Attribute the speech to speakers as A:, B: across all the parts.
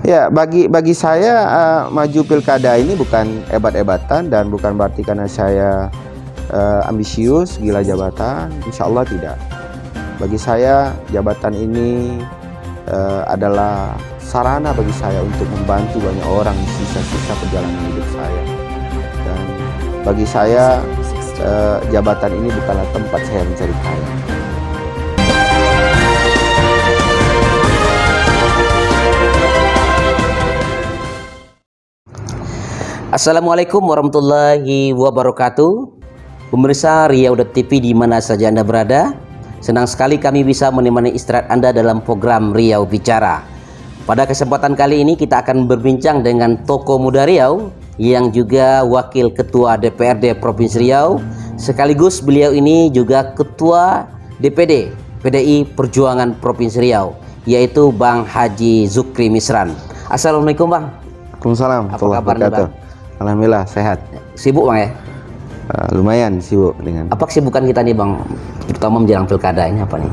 A: Ya, bagi saya maju pilkada ini bukan ebat-ebatan dan bukan berarti karena saya ambisius, gila jabatan. Insya Allah tidak. Bagi saya jabatan ini adalah sarana bagi saya untuk membantu banyak orang di sisa-sisa perjalanan hidup saya. Dan bagi saya jabatan ini bukanlah tempat saya mencari kaya.
B: Assalamualaikum warahmatullahi wabarakatuh. Pemirsa Riau.TV di mana saja Anda berada, senang sekali kami bisa menemani istirahat Anda dalam program Riau Bicara. Pada kesempatan kali ini kita akan berbincang dengan tokoh muda Riau yang juga Wakil Ketua DPRD Provinsi Riau, sekaligus beliau ini juga Ketua DPD PDI Perjuangan Provinsi Riau, yaitu Bang Haji Zukri Misran. Assalamualaikum Bang.
A: Waalaikumsalam.
B: Apa kabar nih Bang?
A: Alhamdulillah sehat.
B: Sibuk Bang ya?
A: Lumayan sibuk dengan.
B: Apa kesibukan kita nih Bang, terutama menjelang pilkada ini apa nih?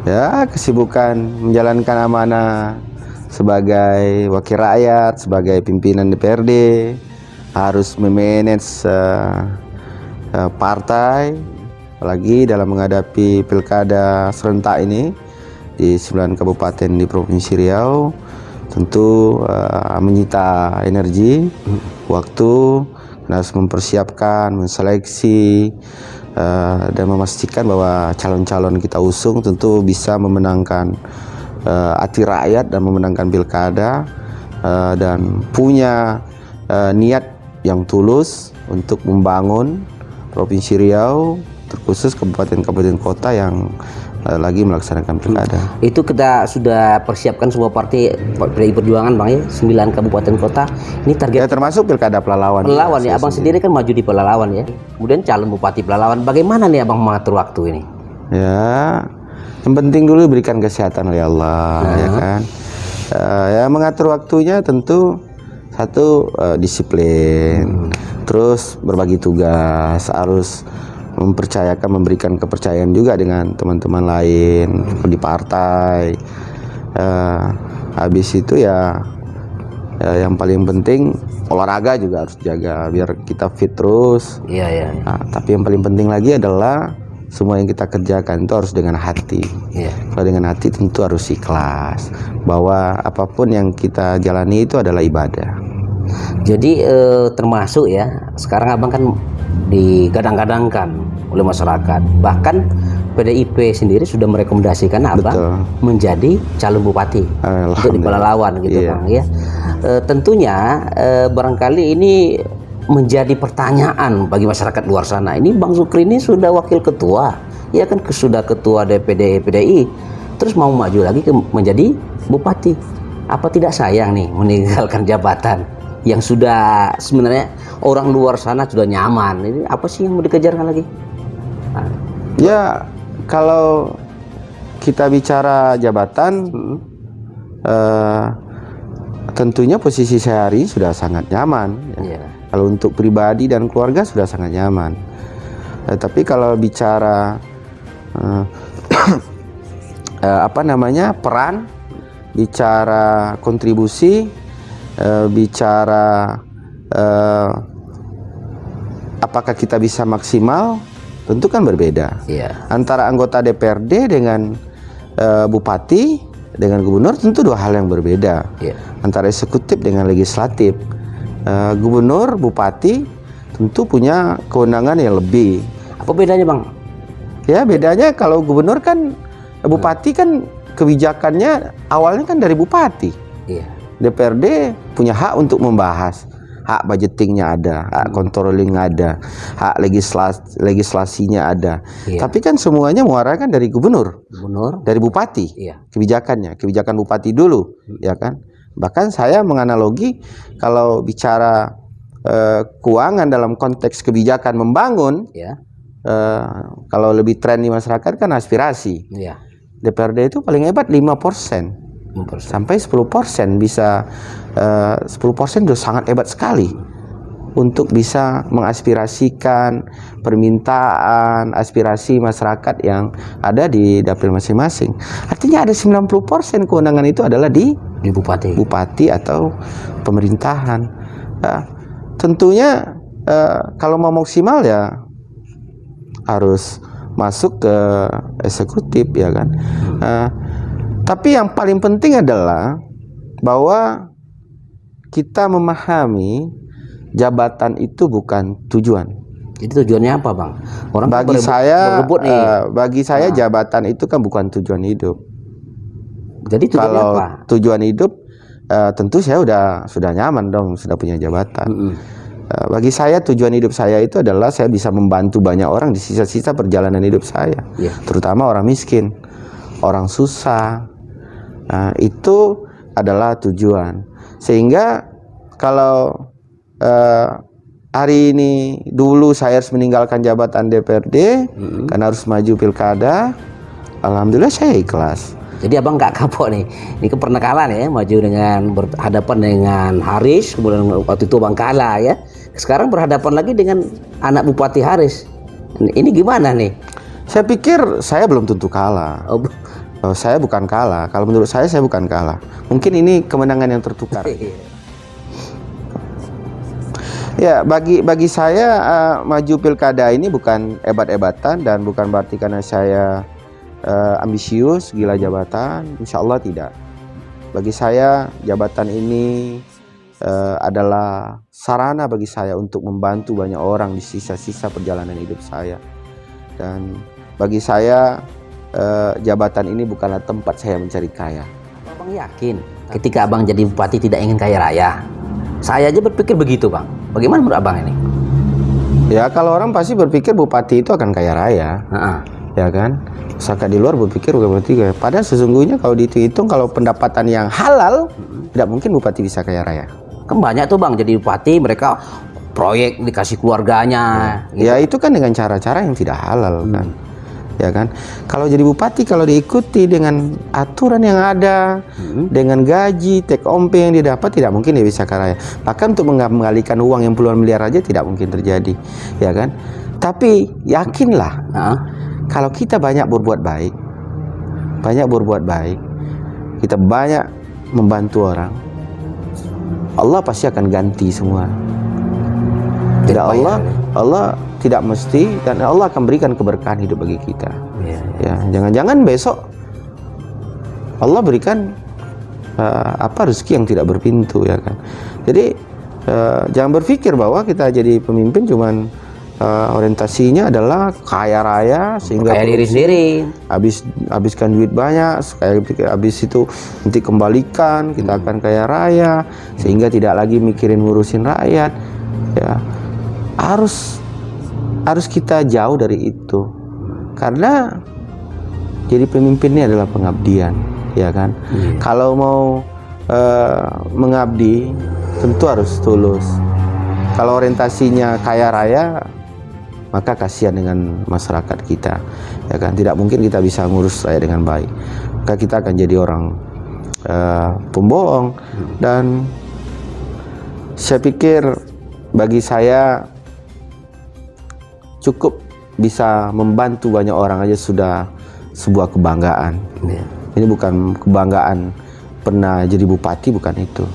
A: Ya, kesibukan menjalankan amanah sebagai wakil rakyat, sebagai pimpinan DPRD, harus memanage partai, apalagi dalam menghadapi pilkada serentak ini di 9 kabupaten di Provinsi Riau. Tentu menyita energi, waktu, harus mempersiapkan, menseleksi, dan memastikan bahwa calon-calon kita usung tentu bisa memenangkan hati rakyat dan memenangkan pilkada, dan punya niat yang tulus untuk membangun Provinsi Riau, terkhusus kabupaten-kabupaten kota yang lagi melaksanakan pilkada.
B: Itu kita sudah persiapkan sebuah partai PDI Perjuangan Bang ya, 9 kabupaten kota. Ini target
A: Ya, termasuk pilkada Pelalawan.
B: Pelalawan ya, Abang sendiri kan maju di Pelalawan ya. Kemudian calon Bupati Pelalawan. Bagaimana nih Abang mengatur waktu ini?
A: Ya, yang penting dulu berikan kesehatan oleh Allah, ya kan. Ya, mengatur waktunya tentu satu disiplin, terus berbagi tugas, harus mempercayakan, memberikan kepercayaan juga dengan teman-teman lain di partai. Habis itu ya, yang paling penting olahraga juga harus jaga biar kita fit terus.
B: Iya.
A: Nah, tapi yang paling penting lagi adalah semua yang kita kerjakan itu harus dengan hati. Kalau dengan hati tentu harus ikhlas, bahwa apapun yang kita jalani itu adalah ibadah.
B: Jadi termasuk ya, sekarang Abang kan digadang-gadangkan oleh masyarakat. Bahkan PDIP sendiri sudah merekomendasikan Abang menjadi calon bupati untuk di Pelalawan gitu Bang ya. Tentunya barangkali ini menjadi pertanyaan bagi masyarakat luar sana. Ini Bang Zukri ini sudah wakil ketua, ya kan, sudah ketua DPD PDI, terus mau maju lagi menjadi bupati. Apa tidak sayang nih meninggalkan jabatan yang sudah sebenarnya orang luar sana sudah nyaman? Ini apa sih yang mau dikejarkan lagi?
A: Ya, kalau kita bicara jabatan, tentunya posisi saya hari sudah sangat nyaman. Kalau untuk pribadi dan keluarga sudah sangat nyaman. Tapi kalau bicara peran, bicara kontribusi, bicara apakah kita bisa maksimal, tentu kan berbeda. Antara anggota DPRD dengan bupati dengan gubernur tentu dua hal yang berbeda. Antara eksekutif dengan legislatif. Gubernur, bupati tentu punya kewenangan yang lebih.
B: Apa bedanya Bang?
A: Ya, bedanya kalau gubernur kan, bupati kan kebijakannya awalnya kan dari bupati. DPRD punya hak untuk membahas, hak budgetingnya ada, hak controlling ada, hak legislasinya ada. Tapi kan semuanya muara kan dari gubernur, dari bupati. Kebijakan bupati dulu, ya kan. Bahkan saya menganalogi kalau bicara keuangan dalam konteks kebijakan membangun, kalau lebih tren di masyarakat kan aspirasi. DPRD itu paling hebat 5%. Sampai 10% bisa, 10% itu sangat hebat sekali. untuk bisa mengaspirasikan permintaan, aspirasi masyarakat yang ada di dapil masing-masing. Artinya ada 90% kewenangan itu adalah di bupati atau pemerintahan. Tentunya kalau mau maksimal ya harus masuk ke eksekutif, ya kan. Tapi yang paling penting adalah bahwa kita memahami jabatan itu bukan tujuan.
B: Jadi tujuannya apa, Bang? Orang
A: bagi saya jabatan itu kan bukan tujuan hidup.
B: Jadi tujuannya
A: kalau
B: apa?
A: Tujuan hidup tentu saya sudah nyaman dong, sudah punya jabatan. Bagi saya tujuan hidup saya itu adalah saya bisa membantu banyak orang di sisa-sisa perjalanan hidup saya, terutama orang miskin, orang susah. Itu adalah tujuan. Sehingga kalau hari ini dulu saya harus meninggalkan jabatan DPRD karena harus maju pilkada, alhamdulillah saya ikhlas.
B: Jadi abang nggak kapok nih. Ini kan pernah kalah ya, maju dengan berhadapan dengan Haris, kemudian waktu itu abang kalah ya. Sekarang berhadapan lagi dengan anak Bupati Haris. Ini gimana nih?
A: Saya pikir saya belum tentu kalah. Saya bukan kalah. Kalau menurut saya bukan kalah. Mungkin ini kemenangan yang tertukar. Ya, bagi saya maju pilkada ini bukan hebat-hebatan dan bukan berarti karena saya ambisius, gila jabatan. Insya Allah tidak. Bagi saya jabatan ini adalah sarana bagi saya untuk membantu banyak orang di sisa-sisa perjalanan hidup saya. Dan bagi saya jabatan ini bukanlah tempat saya mencari kaya.
B: Abang yakin ketika abang jadi bupati tidak ingin kaya raya? Saya aja berpikir begitu, Bang. Bagaimana menurut abang ini?
A: Ya, kalau orang pasti berpikir bupati itu akan kaya raya. Ya kan? Masyarakat di luar berpikir bupati kaya. Padahal sesungguhnya kalau dihitung kalau pendapatan yang halal, tidak mungkin bupati bisa kaya raya.
B: Kan banyak tuh, Bang, jadi bupati mereka proyek dikasih keluarganya.
A: Ya itu kan dengan cara-cara yang tidak halal kan. Ya kan? Kalau jadi bupati, kalau diikuti dengan aturan yang ada, dengan gaji, take home pay yang didapat, tidak mungkin dia bisa kaya raya. Bahkan untuk mengalihkan uang yang puluhan miliar aja tidak mungkin terjadi, ya kan? Tapi yakinlah, kalau kita banyak berbuat baik, kita banyak membantu orang, Allah pasti akan ganti semua. Tidak, Allah tidak mesti, dan Allah akan berikan keberkahan hidup bagi kita. Ya, jangan-jangan besok Allah berikan rezeki yang tidak berpintu, ya kan. Jadi jangan berpikir bahwa kita jadi pemimpin cuman orientasinya adalah kaya raya sehingga
B: kaya diri sendiri,
A: habiskan duit banyak, habis itu nanti kembalikan kita akan kaya raya sehingga tidak lagi mikirin ngurusin rakyat. Ya, harus kita jauh dari itu, karena jadi pemimpin ini adalah pengabdian, ya kan. Kalau mau mengabdi tentu harus tulus. Kalau orientasinya kaya raya, maka kasihan dengan masyarakat kita, ya kan. Tidak mungkin kita bisa ngurus rakyat dengan baik, maka kita akan jadi orang pembohong. Dan saya pikir bagi saya cukup bisa membantu banyak orang aja sudah sebuah kebanggaan. Ini bukan kebanggaan pernah jadi bupati, bukan itu,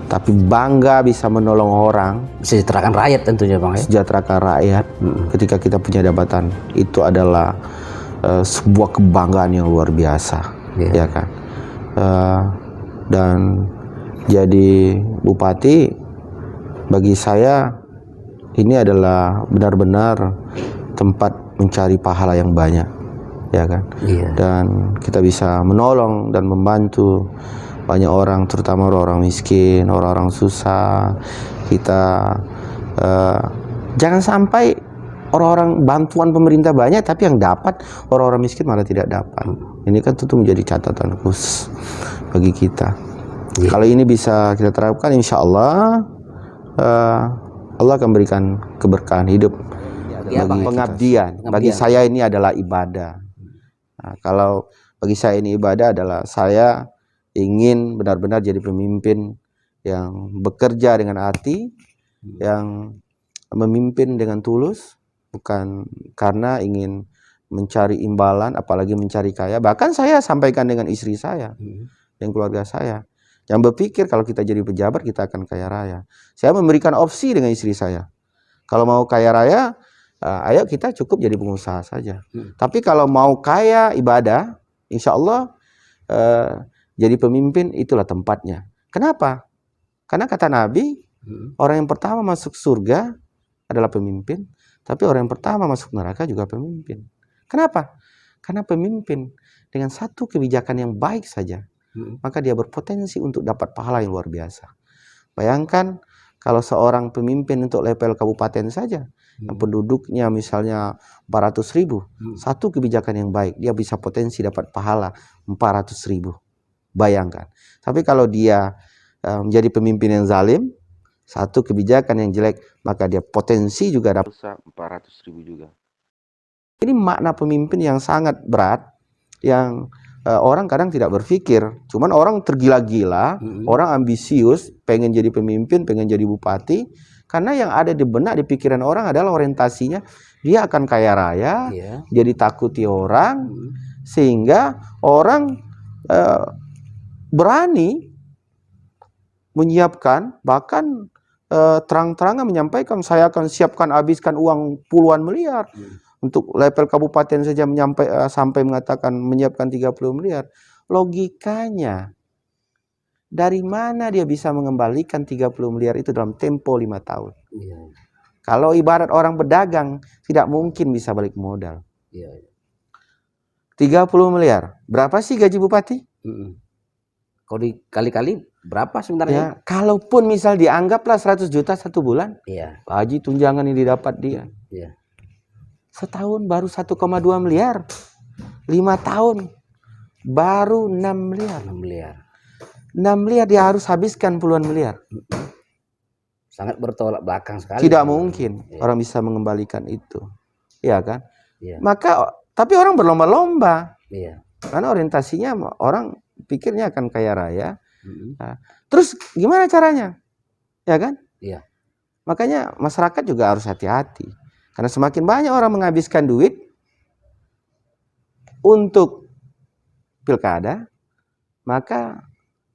A: tapi bangga bisa menolong orang,
B: sejahterakan rakyat tentunya, Bang.
A: Sejahterakan rakyat. Ketika kita punya jabatan itu adalah sebuah kebanggaan yang luar biasa, ya kan. Dan jadi bupati bagi saya ini adalah benar-benar tempat mencari pahala yang banyak, ya kan. Dan kita bisa menolong dan membantu banyak orang, terutama orang-orang miskin, orang-orang susah. Kita jangan sampai orang-orang bantuan pemerintah banyak tapi yang dapat orang-orang miskin malah tidak dapat. Ini kan tentu menjadi catatan khusus bagi kita. Kalau ini bisa kita terapkan, insya Allah Allah akan berikan keberkahan hidup. Bagi pengabdian, bagi saya ini adalah ibadah. Nah, kalau bagi saya ini ibadah adalah saya ingin benar-benar jadi pemimpin yang bekerja dengan hati, yang memimpin dengan tulus, bukan karena ingin mencari imbalan, apalagi mencari kaya. Bahkan saya sampaikan dengan istri saya dan keluarga saya, yang berpikir kalau kita jadi pejabat kita akan kaya raya. Saya memberikan opsi dengan istri saya, kalau mau kaya raya, ayo kita cukup jadi pengusaha saja. Tapi kalau mau kaya ibadah, insya Allah jadi pemimpin itulah tempatnya. Kenapa? Karena kata Nabi, orang yang pertama masuk surga adalah pemimpin, tapi orang yang pertama masuk neraka juga pemimpin. Kenapa? Karena pemimpin dengan satu kebijakan yang baik saja, maka dia berpotensi untuk dapat pahala yang luar biasa. Bayangkan kalau seorang pemimpin untuk level kabupaten saja, yang penduduknya misalnya 400.000, satu kebijakan yang baik, dia bisa potensi dapat pahala 400.000. Bayangkan. Tapi kalau dia menjadi pemimpin yang zalim, satu kebijakan yang jelek, maka dia potensi juga dapat 400.000 juga. Ini makna pemimpin yang sangat berat, yang orang kadang tidak berpikir. Cuman orang tergila-gila, orang ambisius, pengen jadi pemimpin, pengen jadi bupati, karena yang ada di benak, di pikiran orang adalah orientasinya dia akan kaya raya, dia ditakuti orang, sehingga orang berani menyiapkan, bahkan terang-terangan menyampaikan, saya akan siapkan habiskan uang puluhan miliar. Untuk level kabupaten saja sampai mengatakan menyiapkan 30 miliar. Logikanya, dari mana dia bisa mengembalikan 30 miliar itu dalam tempo 5 tahun? Kalau ibarat orang berdagang, tidak mungkin bisa balik modal. 30 miliar, berapa sih gaji bupati?
B: Kalau dikali-kali berapa sebenarnya?
A: Kalaupun misal dianggaplah 100 juta satu bulan, haji tunjangan yang didapat dia. Setahun baru 1,2 miliar. 5 tahun baru 6 miliar. 6 miliar dia harus habiskan puluhan miliar.
B: Sangat bertolak belakang sekali.
A: Tidak mungkin orang bisa mengembalikan itu. Iya kan? Maka tapi orang berlomba-lomba. Karena orientasinya orang pikirnya akan kaya raya. Terus gimana caranya? Ya kan? Makanya masyarakat juga harus hati-hati. Karena semakin banyak orang menghabiskan duit untuk pilkada, maka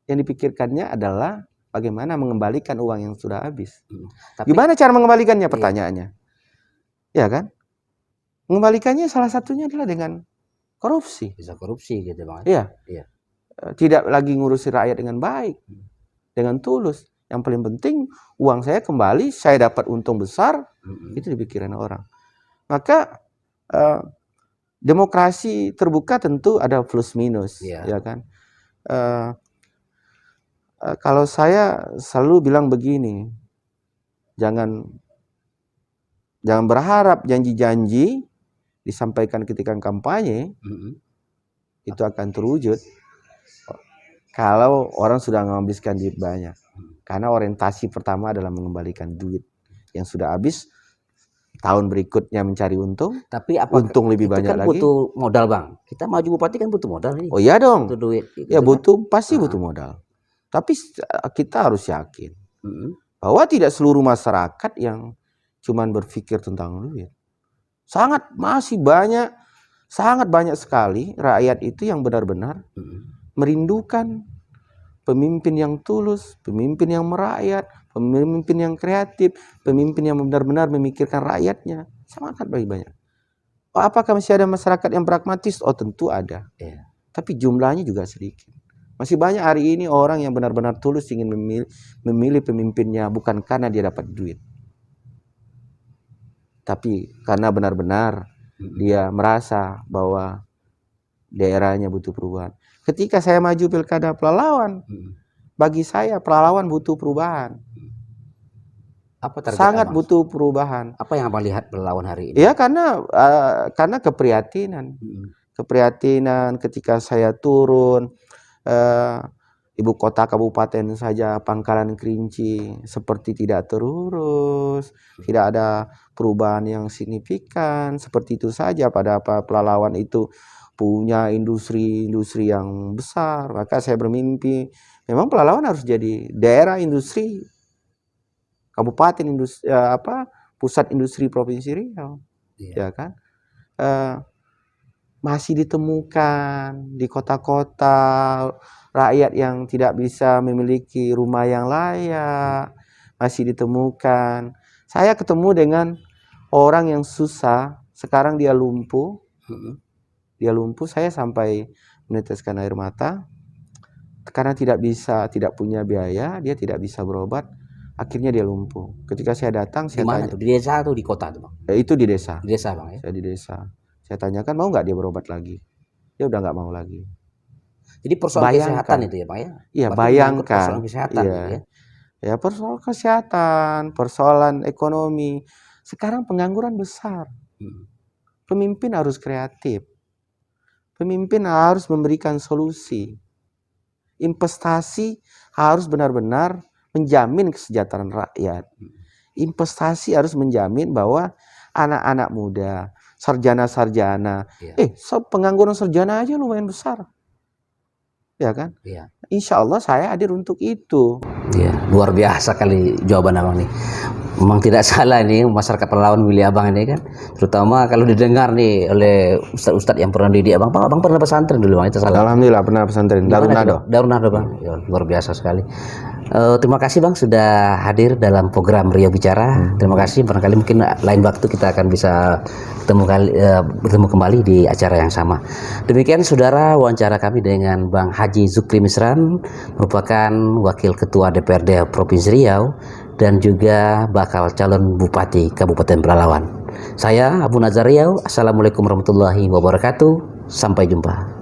A: yang dipikirkannya adalah bagaimana mengembalikan uang yang sudah habis. Gimana cara mengembalikannya? Pertanyaannya. Ya kan? Mengembalikannya salah satunya adalah dengan korupsi.
B: Bisa korupsi gitu Bang.
A: Tidak lagi ngurusi rakyat dengan baik, dengan tulus. Yang paling penting uang saya kembali, saya dapat untung besar, itu dipikirin orang. Maka demokrasi terbuka tentu ada plus minus, ya kan. Kalau saya selalu bilang begini, jangan berharap janji-janji disampaikan ketika kampanye itu akan terwujud kalau orang sudah menghabiskan duit banyak. Karena orientasi pertama adalah mengembalikan duit yang sudah habis, tahun berikutnya mencari untung. Tapi untung lebih banyak lagi.
B: Butuh modal Bang. Kita maju bupati kan butuh modal ini.
A: Oh iya dong.
B: Butuh duit. Gitu,
A: ya butuh, pasti butuh modal. Tapi kita harus yakin bahwa tidak seluruh masyarakat yang cuman berpikir tentang duit. Masih banyak, sangat banyak sekali rakyat itu yang benar-benar merindukan pemimpin yang tulus, pemimpin yang merakyat, pemimpin yang kreatif, pemimpin yang benar-benar memikirkan rakyatnya. Sangat banyak. Apakah masih ada masyarakat yang pragmatis? Oh tentu ada. Tapi jumlahnya juga sedikit. Masih banyak hari ini orang yang benar-benar tulus ingin memilih pemimpinnya bukan karena dia dapat duit, tapi karena benar-benar dia merasa bahwa daerahnya butuh perubahan. Ketika saya maju pilkada Pelalawan, bagi saya Pelalawan butuh perubahan. Sangat butuh perubahan.
B: Apa yang Abang lihat Pelalawan hari ini?
A: Ya karena keprihatinan. Keprihatinan ketika saya turun, ibu kota kabupaten saja Pangkalan Kerinci seperti tidak terurus, tidak ada perubahan yang signifikan, seperti itu saja. Pada Pelalawan itu punya industri yang besar. Maka saya bermimpi memang Pelalawan harus jadi daerah industri. kabupaten industri pusat industri Provinsi Riau, ya kan? Masih ditemukan di kota-kota rakyat yang tidak bisa memiliki rumah yang layak, masih ditemukan. Saya ketemu dengan orang yang susah, sekarang dia lumpuh. Dia lumpuh, saya sampai meneteskan air mata karena tidak punya biaya, dia tidak bisa berobat, akhirnya dia lumpuh. Ketika saya datang, saya tanya,
B: tuh? Di desa atau di kota tuh, Bang?
A: Itu di desa.
B: Di desa, Bang, ya?
A: Saya di desa. Saya tanyakan mau nggak dia berobat lagi. Dia udah nggak mau lagi.
B: Jadi persoalan kesehatan itu ya, Pak ya?
A: Iya, bayangkan.
B: Persoalan kesehatan,
A: iya.
B: Ya.
A: Ya, persoalan kesehatan, persoalan ekonomi. Sekarang pengangguran besar. Pemimpin harus kreatif. Pemimpin harus memberikan solusi. Investasi harus benar-benar menjamin kesejahteraan rakyat. Investasi harus menjamin bahwa anak-anak muda, sarjana-sarjana, pengangguran sarjana aja lumayan besar. Ya kan?
B: Iya.
A: Insya Allah saya hadir untuk itu.
B: Iya, luar biasa kali jawaban Abang nih. Memang tidak salah nih masyarakat Pelalawan milih Abang ini kan. Terutama kalau didengar nih oleh ustadz-ustadz yang pernah didik Abang. Abang pernah pesantren dulu, Bang, itu salah.
A: Alhamdulillah pernah pesantren.
B: Darunado, Bang. Ya, luar biasa sekali. Terima kasih Bang sudah hadir dalam program Riau Bicara. Terima kasih. Barangkali mungkin lain waktu kita akan bisa bertemu kembali di acara yang sama. Demikian saudara wawancara kami dengan Bang Haji Zukri Misran, merupakan Wakil Ketua DPRD Provinsi Riau dan juga bakal calon Bupati Kabupaten Pelalawan. Saya Abu Nazar Riau. Assalamualaikum warahmatullahi wabarakatuh. Sampai jumpa.